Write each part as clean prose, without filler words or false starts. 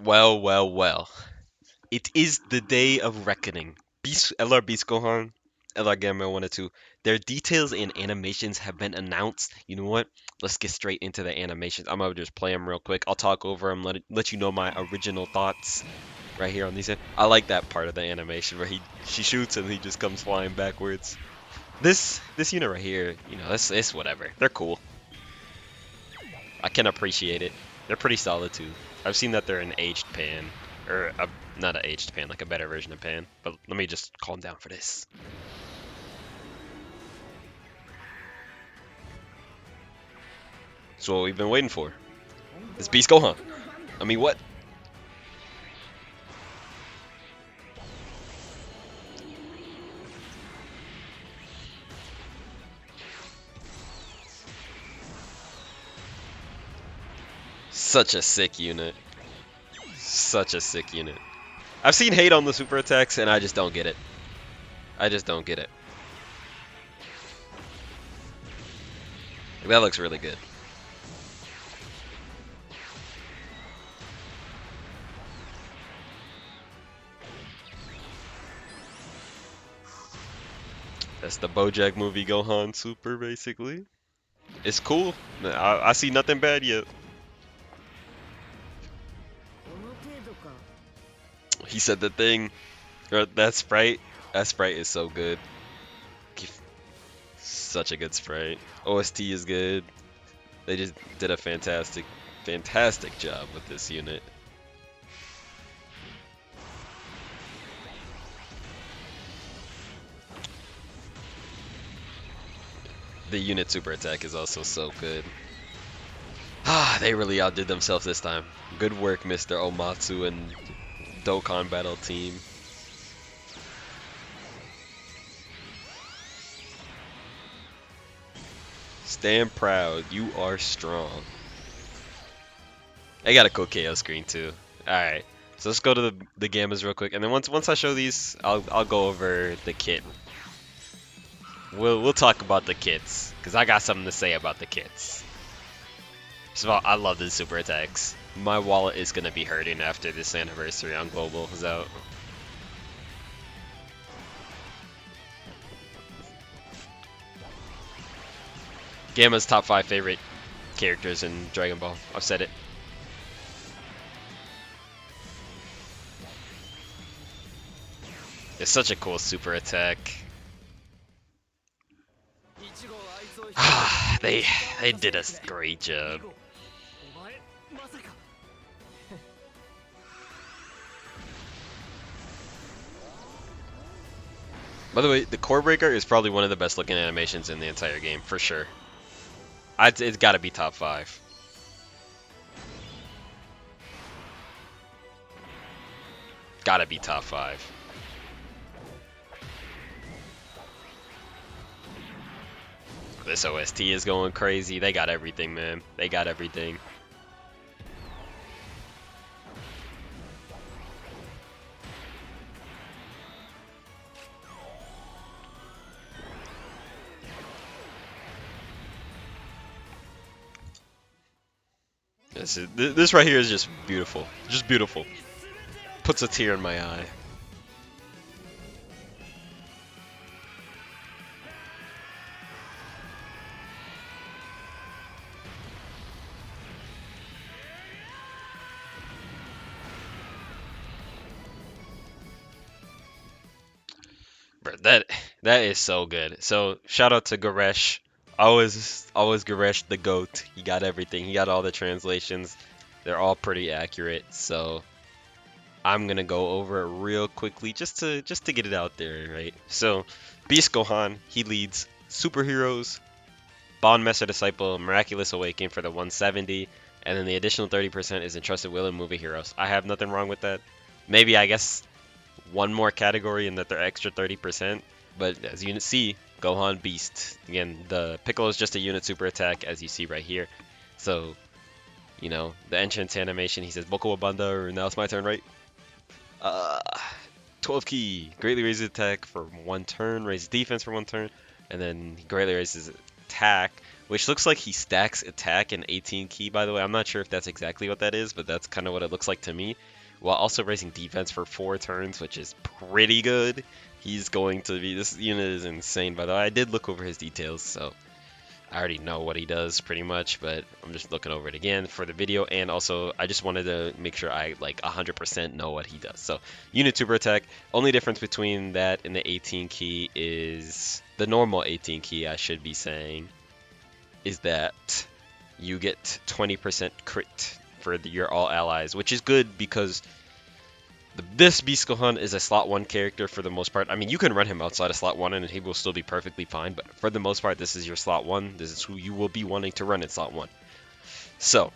Well, well, well. It is the day of reckoning. Beast, LR Beast Gohan, LR Gamma 1 and 2. Their details and animations have been announced. You know what? Let's get straight into the animations. I'm gonna just play them real quick. I'll talk over them, let you know my original thoughts right here on these. I like that part of the animation where she shoots and he just comes flying backwards. This unit right here, it's whatever. They're cool. I can appreciate it. They're pretty solid too. I've seen that they're an aged pan, or not an aged pan, like a better version of pan. But let me just calm down for this. That's what we've been waiting for. This Beast Gohan. I mean, what? Such a sick unit. Such a sick unit. I've seen hate on the super attacks, and I just don't get it. I just don't get it. That looks really good. That's the BoJack movie Gohan Super, basically. It's cool. I see nothing bad yet. He said the thing. That sprite. That sprite is so good. Such a good sprite. OST is good. They just did a fantastic, fantastic job with this unit. The unit super attack is also so good. Ah, they really outdid themselves this time. Good work, Mr. Omastu and Dokkan Battle Team. Stand proud. You are strong. I got a cool KO screen too. All right, so let's go to the gammas real quick, and then once I show these, I'll go over the kit. We'll talk about the kits because I got something to say about the kits. First of all, I love the super attacks. My wallet is gonna be hurting after this anniversary on Global is out. Gamma's top 5 favorite characters in Dragon Ball. I've said it. It's such a cool super attack. they they did a great job. By the way, the Core Breaker is probably one of the best looking animations in the entire game, for sure. It's got to be top 5. Gotta be top 5. This OST is going crazy. They got everything, man. They got everything. This right here is just beautiful. Just beautiful. Puts a tear in my eye. Bro, that is so good. So shout out to Garesh. Always Garesh the GOAT. He got everything. He got all the translations. They're all pretty accurate. So I'm gonna go over it real quickly just to get it out there, right? So Beast Gohan, he leads superheroes, Bond Master Disciple, Miraculous Awakening for the 170, and then the additional 30% is Entrusted Will and Movie Heroes. I have nothing wrong with that. Maybe I guess one more category in that they're extra 30%. But as you see, Gohan Beast. Again, the Piccolo is just a unit super attack, as you see right here. So, the entrance animation, he says, Boko Banda, or now it's my turn, right? Uh, 12 key. Greatly raises attack for 1 turn, raises defense for 1 turn, and then he greatly raises attack which looks like he stacks attack and 18 key, by the way. I'm not sure if that's exactly what that is, but that's kind of what it looks like to me. While also raising defense for 4 turns, which is pretty good. He's going to be, this unit is insane, by the way. I did look over his details, so I already know what he does pretty much, but I'm just looking over it again for the video, and also I just wanted to make sure I like 100% know what he does. So unit super attack, only difference between that and the 18 key is the normal 18 key, I should be saying, is that you get 20% crit for your all allies, which is good because this Beast Gohan is a slot 1 character for the most part. I mean, you can run him outside of slot 1 and he will still be perfectly fine, but for the most part, this is your slot 1. This is who you will be wanting to run in slot 1. So,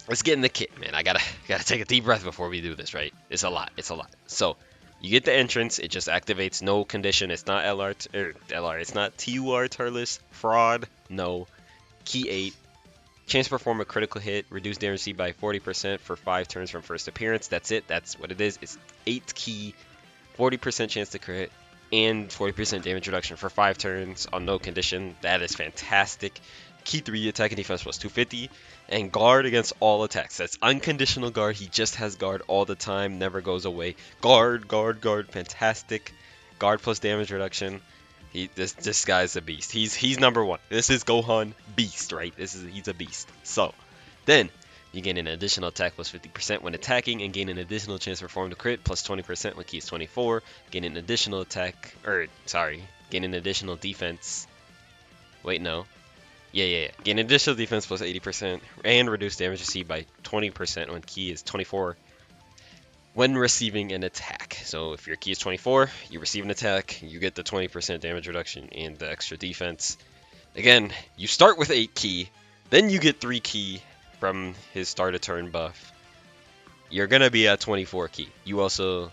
let's get in the kit, man. I gotta take a deep breath before we do this, right? It's a lot. It's a lot. So, you get the entrance. It just activates no condition. It's not LR. It's not TUR, Turles, Fraud. No. Key 8. Chance to perform a critical hit, reduce damage received by 40% for 5 turns from first appearance. That's it. That's what it is. It's 8 key, 40% chance to crit, and 40% damage reduction for 5 turns on no condition. That is fantastic. Key 3, attack and defense plus 250, and guard against all attacks. That's unconditional guard. He just has guard all the time, never goes away. Guard, guard, guard. Fantastic. Guard plus damage reduction. This guy's a beast. He's number 1. This is Gohan beast, right? He's a beast. So then you gain an additional attack plus 50% when attacking, and gain an additional chance to perform the crit plus 20% when key is 24. Gain an additional attack, gain an additional defense. Wait, no. Yeah. Gain additional defense plus 80% and reduce damage received by 20% when key is 24. When receiving an attack. So if your key is 24, you receive an attack, you get the 20% damage reduction and the extra defense. Again, you start with 8 key, then you get 3 key from his start a turn buff. You're gonna be at 24 key. You also,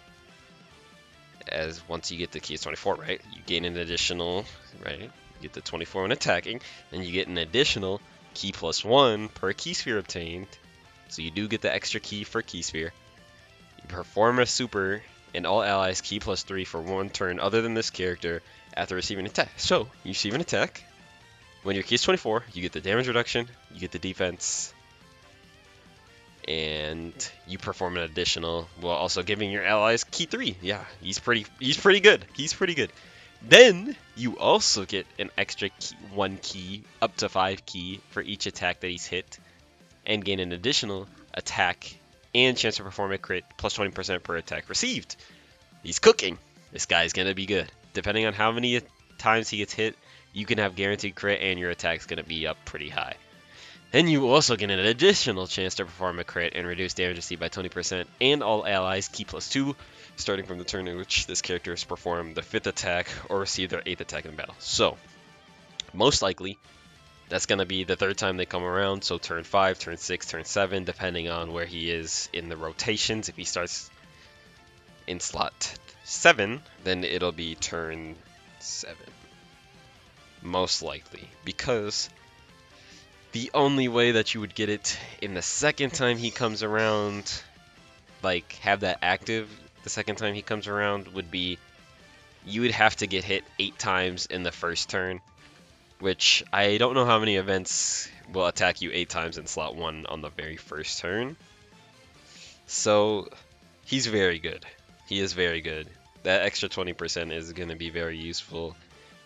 as once you get the key is 24, right? You gain an additional, right? You get the 24 when attacking, and you get an additional key plus 1 per key sphere obtained. So you do get the extra key for key sphere. Perform a super and all allies key plus 3 for 1 turn other than this character after receiving an attack. So, you receive an attack. When your key is 24, you get the damage reduction, you get the defense, and you perform an additional while also giving your allies key 3. Yeah, he's pretty good. He's pretty good. Then you also get an extra key, 1 key up to 5 key for each attack that he's hit, and gain an additional attack and chance to perform a crit plus 20% per attack received. He's cooking. This guy's gonna be good. Depending on how many times he gets hit, you can have guaranteed crit and your attack's gonna be up pretty high. Then you also get an additional chance to perform a crit and reduce damage received by 20% and all allies key plus 2, starting from the turn in which this character has performed the 5th attack or received their 8th attack in battle. So, most likely, that's going to be the 3rd time they come around, so turn 5, turn 6, turn 7, depending on where he is in the rotations. If he starts in slot 7, then it'll be turn 7. Most likely. Because the only way that you would get it in the 2nd time he comes around, like have that active the 2nd time he comes around, would be you would have to get hit 8 times in the 1st turn. Which I don't know how many events will attack you 8 times in slot 1 on the very 1st turn. So he's very good. He is very good. That extra 20% is going to be very useful.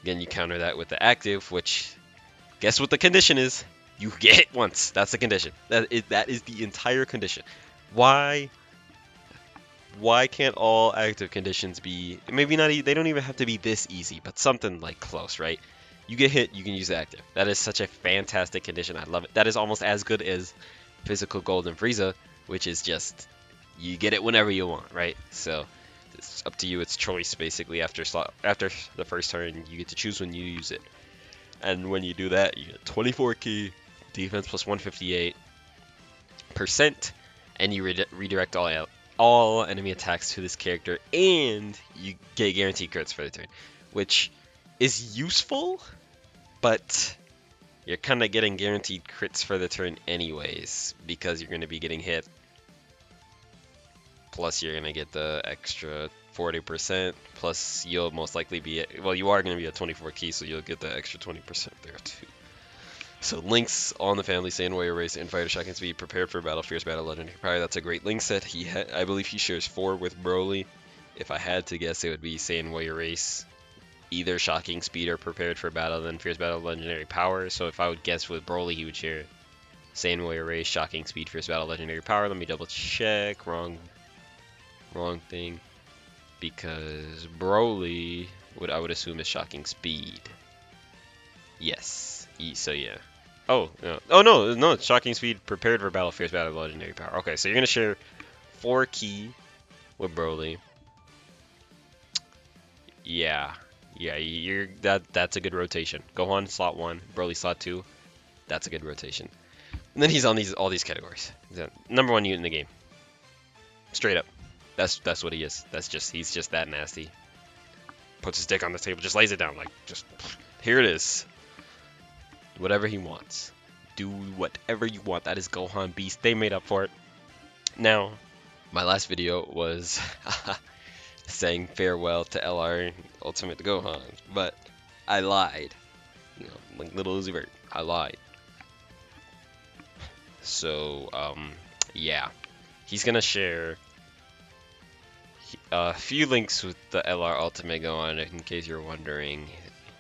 Again, you counter that with the active, which guess what the condition is? You get hit once. That's the condition. That is the entire condition. Why can't all active conditions be, maybe not, they don't even have to be this easy, but something like close, right? You get hit, you can use active. That is such a fantastic condition. I love it. That is almost as good as physical Golden Frieza, which is just, you get it whenever you want, right? So it's up to you. It's choice, basically. After the 1st turn, you get to choose when you use it. And when you do that, you get 24 key, defense plus 158%, and you redirect all enemy attacks to this character, and you get guaranteed crits for the turn, which is useful, but you're kind of getting guaranteed crits for the turn anyways, because you're going to be getting hit. Plus, you're going to get the extra 40%, plus you'll most likely be, well, you are going to be at 24 key, so you'll get the extra 20% there too. So links on the family, Saiyan Warrior Race, Infighter, Shocking Speed, Prepared for Battle, Fierce Battle, Legendary Power. That's a great link set. I believe he shares 4 with Broly. If I had to guess, it would be Saiyan Warrior Race, either Shocking Speed or Prepared for Battle, then Fierce Battle, Legendary Power. So if I would guess with Broly, he would share Saiyan Warrior Race, Shocking Speed, Fierce Battle, Legendary Power. Let me double check. Wrong thing. Because Broly, I would assume is Shocking Speed. Yes. So yeah. Oh, no. Oh no, it's Shocking Speed, Prepared for Battle, Fierce Battle, Legendary Power. Okay, so you're gonna share 4 key with Broly. Yeah. Yeah, that's a good rotation. Gohan slot 1, Broly slot 2. That's a good rotation. And then he's on all these categories. He's the number 1 unit in the game. Straight up. That's what he is. He's just that nasty. Puts his dick on the table, just lays it down like just here it is. Whatever he wants. Do whatever you want. That is Gohan Beast. They made up for it. Now, my last video was saying farewell to LR Ultimate Gohan, but I lied. You know, like little Uzi Vert. I lied. So, yeah. He's gonna share a few links with the LR Ultimate Gohan in case you're wondering.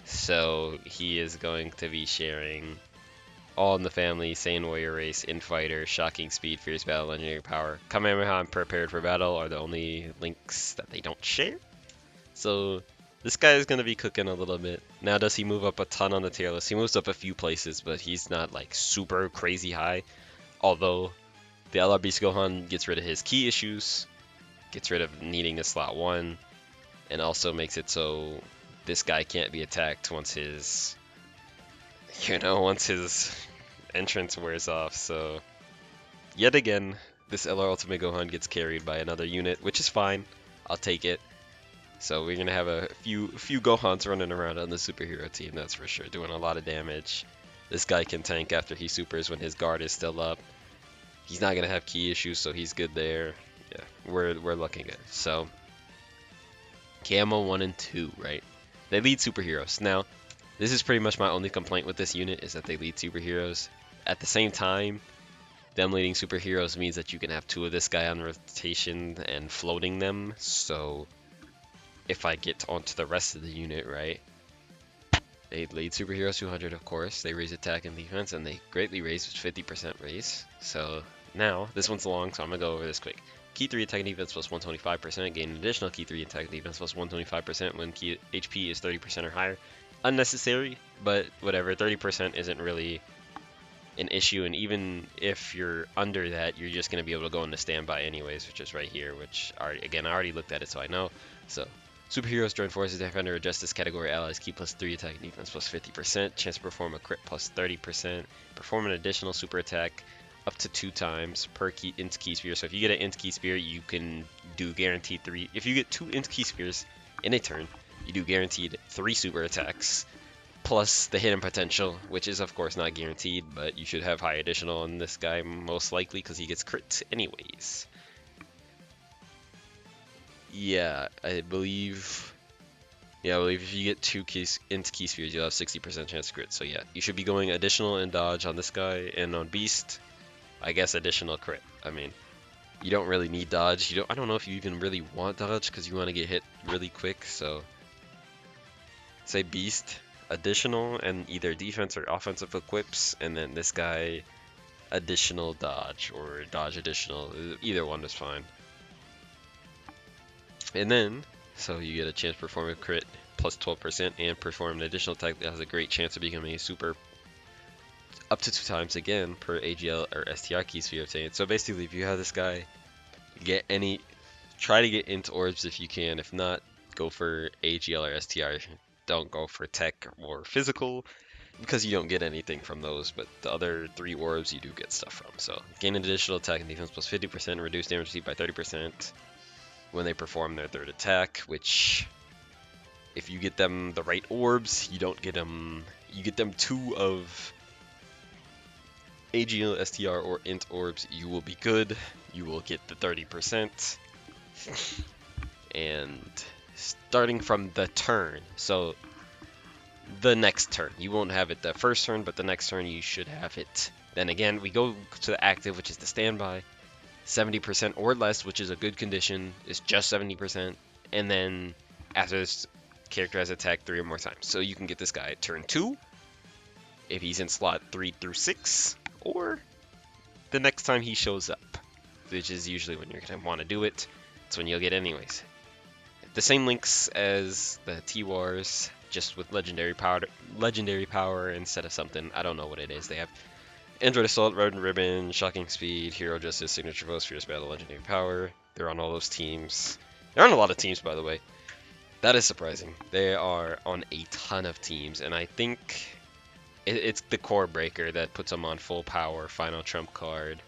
So, he is going to be sharing All in the Family, Saiyan Warrior Race, Infighter, Shocking Speed, Fierce Battle, Legendary Power, Kamehameha, and Prepared for Battle are the only links that they don't share. So this guy is going to be cooking a little bit. Now, does he move up a ton on the tier list? He moves up a few places, but he's not like super crazy high. Although the LR Beast Gohan gets rid of his key issues, gets rid of needing a slot 1, and also makes it so this guy can't be attacked once his entrance wears off. So yet again, this LR Ultimate Gohan gets carried by another unit, which is fine. I'll take it. So we're gonna have a few Gohans running around on the superhero team, that's for sure, doing a lot of damage. This guy can tank after he supers when his guard is still up. He's not gonna have key issues, so he's good there. Yeah, we're looking good. So Camo 1 and 2, right? They lead superheroes. Now, this is pretty much my only complaint with this unit, is that they lead superheroes. At the same time, them leading superheroes means that you can have 2 of this guy on rotation and floating them. So if I get onto the rest of the unit, right? They lead superheroes 200, of course. They raise attack and defense, and they greatly raise with 50% raise. So now, this one's long, so I'm going to go over this quick. Key 3 attack and defense plus 125%. Gain an additional key 3 attack and defense plus 125% when key HP is 30% or higher. Unnecessary, but whatever. 30% isn't really an issue, and even if you're under that, you're just going to be able to go into standby anyways, which is right here, which, again, I already looked at it, so I know. So superheroes join forces, defender, adjust this category allies, key plus 3 attack and defense plus 50%, chance to perform a crit plus 30%, perform an additional super attack up to 2 times per key int key sphere. So if you get an int key sphere, you can do guaranteed 3. If you get 2 int key spheres in a turn, you do guaranteed 3 super attacks plus the hidden potential, which is of course not guaranteed, but you should have high additional on this guy most likely because he gets crit anyways. Yeah, I believe if you get 2 int key spheres, you'll have 60% chance to crit. So yeah, you should be going additional and dodge on this guy, and on Beast, I guess additional crit. I mean, you don't really need dodge. I don't know if you even really want dodge because you want to get hit really quick. So say Beast, additional and either defense or offensive equips, and then this guy additional dodge or dodge additional. Either one is fine. And then, so you get a chance to perform a crit plus 12% and perform an additional attack that has a great chance of becoming a super up to 2 times again per AGL or STR key sphere. So basically, if you have this guy, try to get into orbs if you can. If not, go for AGL or STR. Don't go for tech or physical because you don't get anything from those, but the other 3 orbs you do get stuff from. So gain an additional attack and defense plus 50%, reduce damage received by 30% when they perform their 3rd attack, which if you get them the right orbs, you get them 2 of AGL, STR, or int orbs, you will be good. You will get the 30%. And starting from the turn, so the next turn. You won't have it the first turn, but the next turn you should have it. Then again, we go to the active, which is the standby. 70% or less, which is a good condition, is just 70%. And then after this character has attacked 3 or more times. So you can get this guy at turn 2 if he's in slot 3 through 6, or the next time he shows up, which is usually when you're going to want to do it. It's when you'll get anyways. The same links as the T-Wars, just with legendary power instead of something. I don't know what it is. They have Android Assault, Red Ribbon, Shocking Speed, Hero Justice, Signature Voice, Fierce Battle, Legendary Power. They're on all those teams. They're on a lot of teams, by the way. That is surprising. They are on a ton of teams, and I think it's the Core Breaker that puts them on full power, Final Trump Card,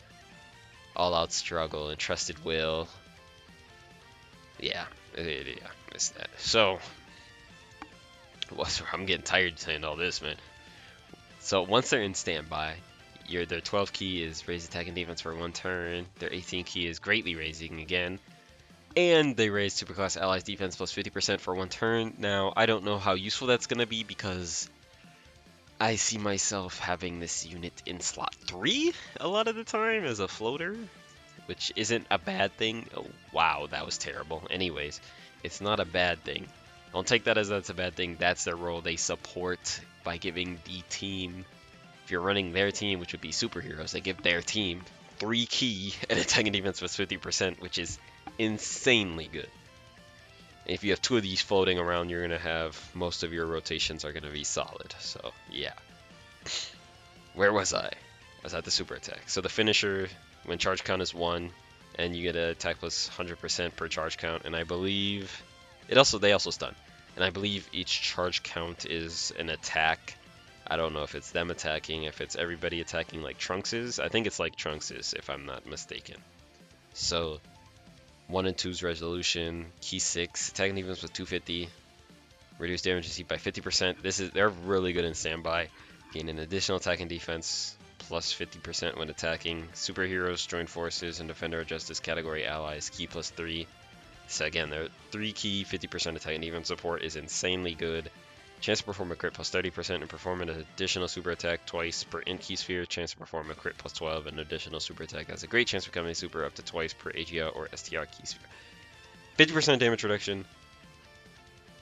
All Out Struggle, and Trusted Will. Yeah, it's that. So, I'm getting tired saying all this, man. So once they're in standby, their 12 key is raise attack and defense for 1 turn. Their 18 key is greatly raising again. And they raise Superclass Allies defense plus 50% for 1 turn. Now, I don't know how useful that's going to be because I see myself having this unit in slot 3 a lot of the time as a floater, which isn't a bad thing. Oh, wow, that was terrible. Anyways, it's not a bad thing. Don't take that as that's a bad thing. That's their role. They support by giving the team, if you're running their team, which would be superheroes, they give their team 3 key and attack and defense plus 50%, which is insanely good. And if you have 2 of these floating around, you're going to have most of your rotations are going to be solid. So, yeah. Where was I? I was at the super attack. So the finisher, when charge count is 1, and you get an attack plus 100% per charge count, and I believe they also stun. And I believe each charge count is an attack. I don't know if it's them attacking, if it's everybody attacking like Trunks is. I think it's like Trunks is, if I'm not mistaken. So 1 and 2's resolution, key 6, attack and defense with 250, reduce damage received by 50%. They're really good in standby. Gain an additional attack and defense plus 50% when attacking. Superheroes, join forces, and Defender of Justice category allies, key plus 3. So again, their 3 key, 50% attack and defense support is insanely good. Chance to perform a crit plus 30% and perform an additional super attack twice per int key sphere. Chance to perform a crit plus 12 and additional super attack has a great chance of becoming a super up to twice per AGL or STR key sphere. 50% damage reduction.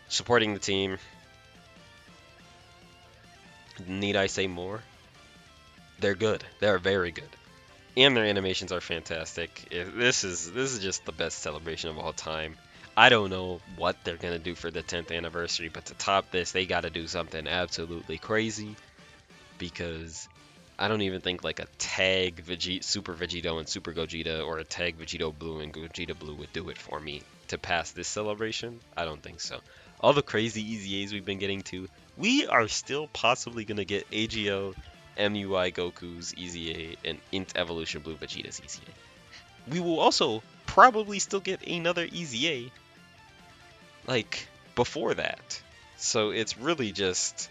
Supporting the team. Need I say more? They're good. They're very good. And their animations are fantastic. This is just the best celebration of all time. I don't know what they're going to do for the 10th anniversary, but to top this, they got to do something absolutely crazy, because I don't even think like a tag Super Vegito and Super Gogeta, or a tag Vegito Blue and Gogeta Blue would do it for me to pass this celebration. I don't think so. All the crazy EZAs we've been getting to, we are still possibly going to get AGO, MUI Goku's EZA, and Int Evolution Blue Vegeta's EZA. We will also probably still get another EZA like before that. So it's really just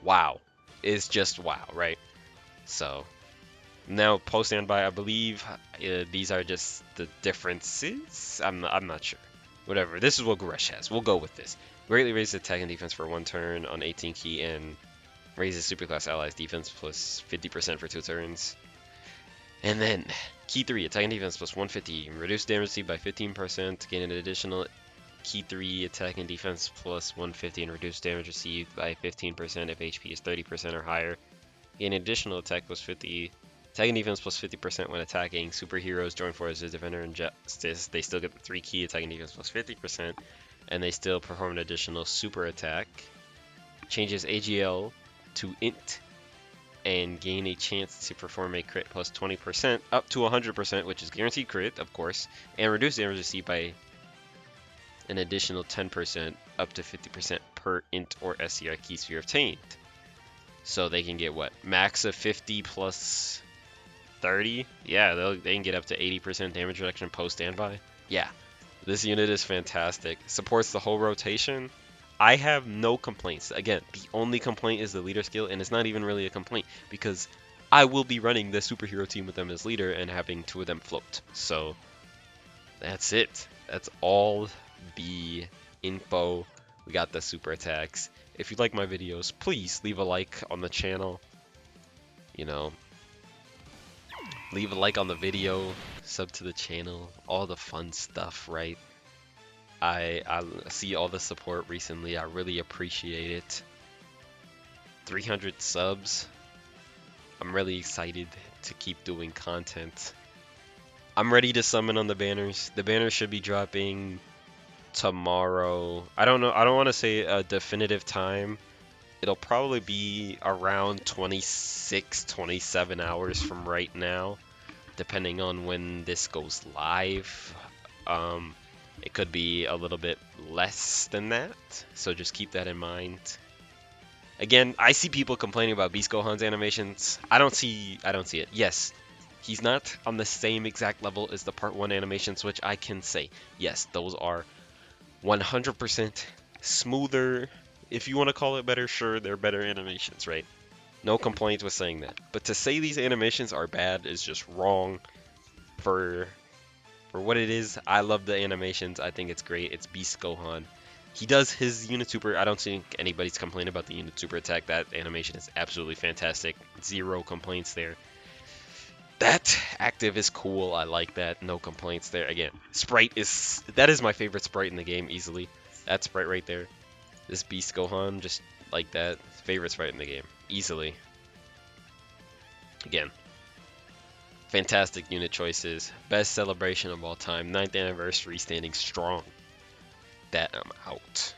wow. It's just wow, right? So now post standby, I believe these are just the differences. I'm not sure. Whatever. This is what Goresh has. We'll go with this. Greatly raises attack and defense for 1 turn on 18 key, and raises superclass allies defense plus 50% for 2 turns. And then key 3, attack and defense plus 150, reduce damage received by 15%, gain an additional key 3, attack and defense plus 150, and reduce damage received by 15% if HP is 30% or higher. Gain additional attack plus 50, attack and defense plus 50% when attacking. Superheroes, join forces, Defender and Justice, they still get the 3 key, attack and defense plus 50%, and they still perform an additional super attack. Changes AGL to Int, and gain a chance to perform a crit plus 20% up to 100%, which is guaranteed crit, of course, and reduce damage received by an additional 10% up to 50% per int or SCR key sphere obtained. So they can get what? Max of 50 plus 30? Yeah, they can get up to 80% damage reduction post standby. Yeah, this unit is fantastic. Supports the whole rotation. I have no complaints. Again, the only complaint is the leader skill, and it's not even really a complaint because I will be running the superhero team with them as leader and having 2 of them float. So that's it. That's all the info. We got the super attacks. If you like my videos, please leave a like on the channel. You know, leave a like on the video, sub to the channel, all the fun stuff, right? I see all the support recently. I really appreciate it. 300 subs. I'm really excited to keep doing content. I'm ready to summon on the banners. The banners should be dropping tomorrow. I don't know. I don't want to say a definitive time. It'll probably be around 26, 27 hours from right now, depending on when this goes live. Um, it could be a little bit less than that, so just keep that in mind. Again, I see people complaining about Beast Gohan's animations. I don't see it. Yes, he's not on the same exact level as the Part 1 animations, which I can say. Yes, those are 100% smoother. If you want to call it better, sure, they're better animations, right? No complaints with saying that. But to say these animations are bad is just wrong for what it is. I love the animations. I think it's great. It's Beast Gohan. He does his unit super. I don't think anybody's complaining about the unit super attack. That animation is absolutely fantastic. Zero complaints there. That active is cool. I like that. No complaints there. Again, sprite is that is my favorite sprite in the game easily. That sprite right there. This Beast Gohan, just like that. Favorite sprite in the game easily. Again, fantastic unit choices. Best celebration of all time. 9th anniversary standing strong. That I'm out.